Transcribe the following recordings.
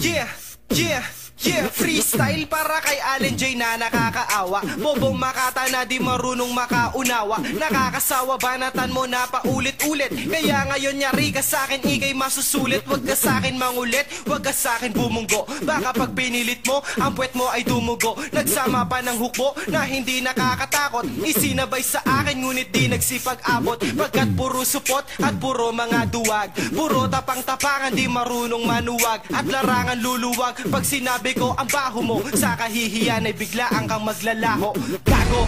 Yeah, yeah, yeah. Freestyle para kay Allen J na nakakaawa. Bobong Makata na di marunong makaunawa. Nakakasawa, banatan mo na paulit-ulit. Kaya ngayon nyari ka sa'kin, ikay masusulit. Wag ka sa'kin mangulit, wag ka sa'kin bumunggo. Baka pag pinilit mo, ang puwet mo ay dumugo. Nagsama pa ng hukbo na hindi nakakatakot. Isinabay sa akin ngunit di nagsipag-abot. Pagkat puro supot at puro mga duwag. Puro tapang-tapangan, di marunong manuwag. At larangan luluwag pag sinabi ko ang baho mo. Sa kahihiyan ay biglaan kang maglalaho. Gago!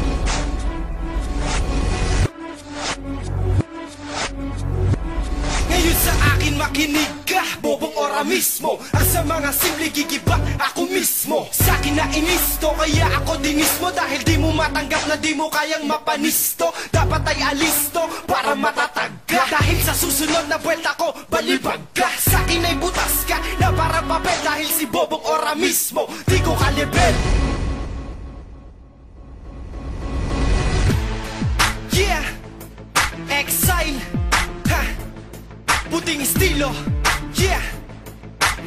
Ngayon sa akin makinig ka, bobong ora mismo. Ang sa mga simple gigiba, ako mismo. Sa akin na inisto, kaya ako din mismo. Dahil di mo matanggap na di mo kayang mapanisto. Dapat ay alisto para matatag ka. Dahil sa susunod na buwelta ko, balibag ka. Sa akin ay butas ka, na para papel. Dahil si bobong ora mismo, di ko kalibel. Yeah, exile. Ha, puting estilo. Yeah,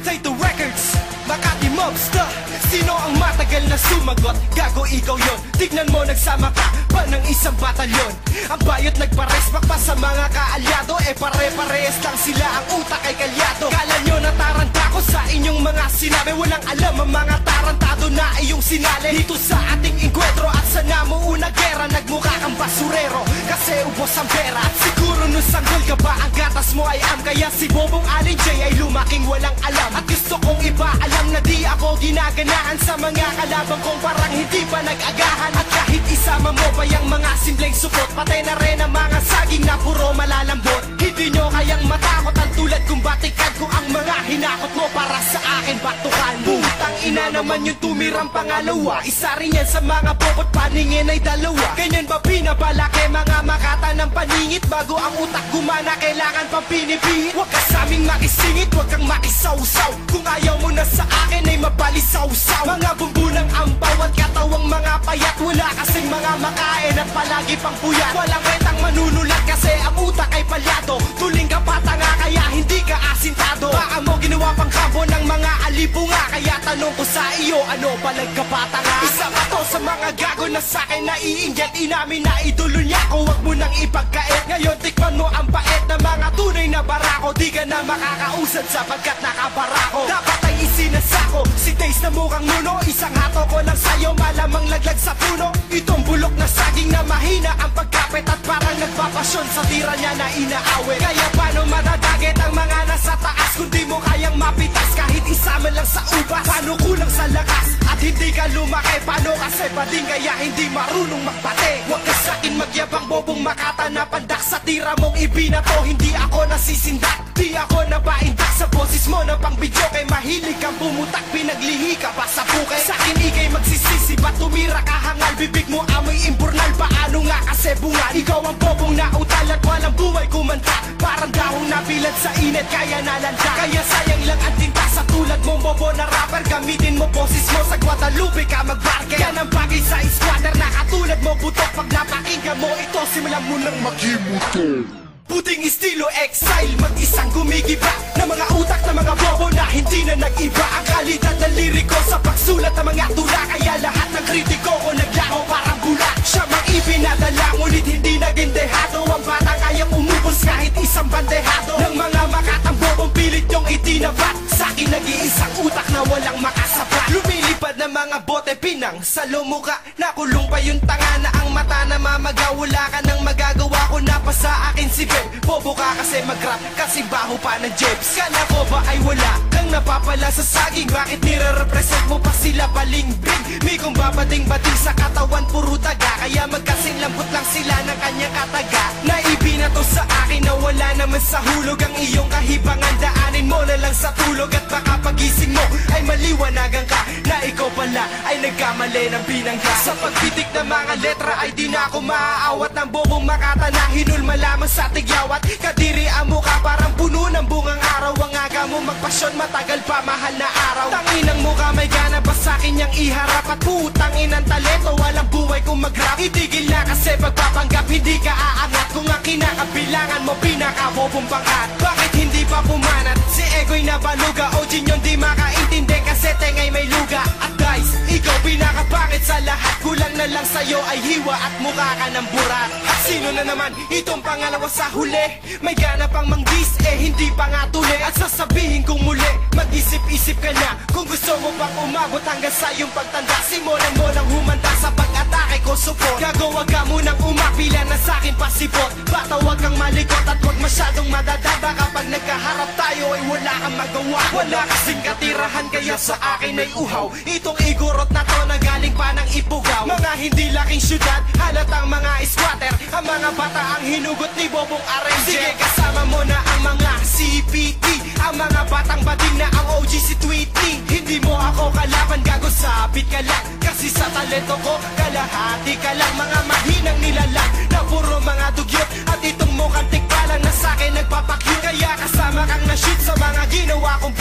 Taito Records, Makati Mobster. Sino ang matagal na sumagot? Gago, ikaw yon. Tignan mo, nagsama ka pa ng isang batalyon. Ang bayot nagparespak pa sa mga kaalyado. Eh pare-parehas lang sila, ang utak ay kalyado. Kala nyo nataranta ko sa inyong mga sinabi. Walang alam ang mga tarantado na iyong sinali. Dito sa ating inkwentro at sa namuunang gera, nagmukha kang basurero kasi ubos ang pera. Siguro nung sanggol ka ba, ang gatas mo ay am. Kaya si Bobong Allen J ay lumaking walang alam. At gusto kong ipaalam na di ako ginaganaan sa mga kalabang kong parang hindi pa nag-agahan. At kahit isama mo pa yung mga simpleng supot, patay na rin ang mga saging na puro malalambot. Hindi nyo kayang matakot ang tulad kung batikan ko ang mga hinakot mo para sa akin baktukan. Putang ina naman yung tumirang pangalawa. Isa rin yan sa mga bobot, paningin ay dalawa. Ganyan ba pinapalaki mga Makata ng paningit? Bago ang utak gumana, kailangan pang pinipihit. Huwag ka sa aming makisingit, huwag kang makisawsaw. Kung ayaw mo na sa akin ay mapalisawsaw. Mga bumbulang ampaw at katawang mga payat. Wala kasing mga makain at palagi pang puyat. Walang kwentang manunulat kasi ang utak ay palyado. Tuling ka patanga kaya hindi ka asintado. Baka mo ginawa pang kampo ng mga alibunga. Kaya tanong ko sa iyo, ano palag ka patanga? Isa ka to sa mga gago na sa'kin naiinggit. Inamin na idolo niya ko, wag mo nang ipagkait. Ngayon tikman mo ang pait na mga tunay na barako. Di ka na makakausad sapagkat nakabarako. Dapat ay isinasako, si Taste na mukhang nuno. Isang hato ko lang sa'yo, malamang laglag sa puno. Itong bulok na saging na mahina ang pagkapit. At parang nagpapasyon sa tira niya na inaawit. Kaya paano matadagit ang mga nasa taas kung di mo kayang mapitas? Kahit isama lang sa ubas, paano kulang sa lakas? At hindi ka lumaki, paano kasi bading kaya hindi marunong magbate? Huwag ka sa'kin magyabang, Bobong Makata na pandak. Sa tira mong ibinato, hindi ako nasisindak. Di ako napaindak sa boses mo na pang video. Kay mahilig kang bumutak, pinaglihi ka pa sa bukay. Sa'kin ikay magsisisi, ba't tumira ka hangal? Bibig mo amoy imburnal, paano nga kasi bungal? Ikaw ang bobong na utal at walang buhay kumanta. Parang dahong nabilad sa init, kaya nalanda. Kaya sayang lang ang tinta sa tulad mong bobo na rapper. Gamitin mo boses mo sa Guadalupe ka magbarke. Yan ang bagay sa squatter na katulad mo butok. Pag napakinggan mo ito, simulan mo nang magimuto. Puting estilo exile, mag-isang gumigiba na mga utak na mga bobo na hindi na nag-iba. Ang kalidad ng liriko sa pagsulat ng mga tula. Kaya lahat ng kritiko ko naglaho parang bula. Siya mang ipinadala ngunit hindi naging dehado. Ang batang kayang umubos kahit isang bandehado. Ng mga Makatang bobong pilit yung itinabat. Sa'kin nag-iisang utak na walang makasapat. Lumilipad na mga bote pinang sa lumuka. Nakulong pa yung tanga na ang mata na mamaga. Wala ka nang magagawa ko na pa sa akin si bobo ka kasi mag-rap, kasi baho pa ng jeps. Kala ko ba ay wala kang napapala sa saging? Bakit nire-represent mo pa sila baling-bring? May kung babating-bating sa katawan puro taga. Kaya magkasing lambot lang sila ng kanyang kataga. Naibinato sa akin na wala naman sa hulog. Ang iyong kahibangan daanin mo na lang sa tulog. At baka pagising mo ay maliwanagan ka na ikaw pala ay nagkamali ng binangga. Sa pagbitik ng mga letra ay di na ako maaawat ng Bobong Makata na hinulma lamang sa tigyawat. Kadiri ang mukha parang puno ng bungang araw. Ang aga mo magpasyon, matagal pa mahal na araw. Tanginang mukha may gana ba sa'kin niyang iharap? At putang inang talento, walang buhay kung mag-rap. Itigil na kasi pagpapanggap, hindi ka aangat. Kung ang kinakabilangan mo, pinakabobong pangkat. Bakit hindi pa pumanat? Si Ego'y nabaluga, o Jinyon di makaintindi kasi tengay may luga. At guys, ikaw pinakapangit sa lahat. Kulang na lang sa'yo ay hiwa at mukha ka ng burat. At sino na naman itong pangalawa sa huli? May gana pang manggis, hindi pa nga tuli. At sasabihin kong muli, mag-isip-isip ka na. Kung gusto mo pang umabot hanggang sa iyong pagtanda, simulan mo lang humanda sa pag-atake ko support. Gago, wag ka munang umakpila na sa'kin pasipot. Bata, wag kang malikot at wag masyadong madadada. Kapag nagkaharap tayo ay wala kang magawa. Wala kasing katirahan kaya sa akin ay uhaw. Itong igorot na to na galing pa ng Ipugaw. Mga hindi laking syudad, halatang mga squatter. Ang mga bata ang hinugot ni Bobong Arranger. Sige, kasama mo na ang mga CPT, ang mga batang bading na ang OG si Tweety. Hindi mo ako kalaban, gago, sabit ka lang. Kasi sa talento ko, kalahati ka lang. Mga mahinang nilalang na puro mga dugyot. At itong mukhang tikbalang na sa'kin nagpapakyut. Kaya kasama kang na-shoot sa mga ginawa kong